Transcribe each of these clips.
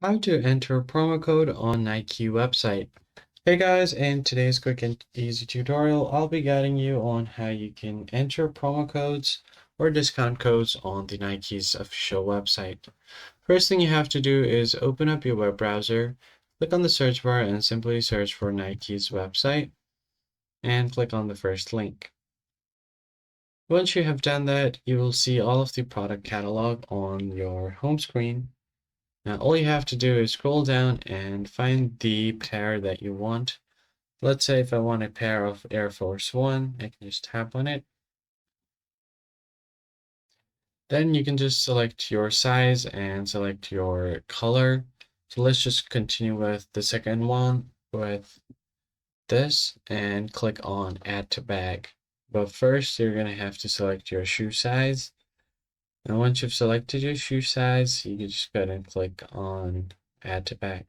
How to enter promo code on Nike website. Hey guys, in today's quick and easy tutorial, I'll be guiding you on how you can enter promo codes or discount codes on the Nike's official website. First thing you have to do is open up your web browser, click on the search bar and simply search for Nike's website and click on the first link. Once you have done that, you will see all of the product catalog on your home screen. Now all you have to do is scroll down and find the pair that you want. Let's say if I want a pair of Air Force One, I can just tap on it. Then you can just select your size and select your color. So let's just continue with the second one with this and click on Add to Bag. But first you're going to have to select your shoe size. And once you've selected your shoe size, you can just go ahead and click on Add to Bag.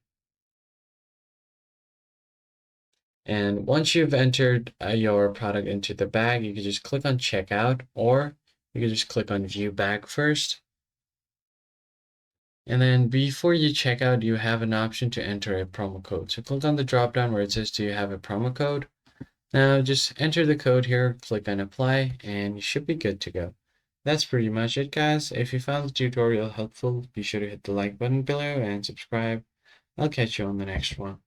And once you've entered your product into the bag, you can just click on checkout, or you can just click on view bag first. And then before you check out, you have an option to enter a promo code. So click on the drop down where it says, do you have a promo code? Now just enter the code here, click on apply, and you should be good to go. That's pretty much it, guys. If you found the tutorial helpful, be sure to hit the like button below and subscribe. I'll catch you on the next one.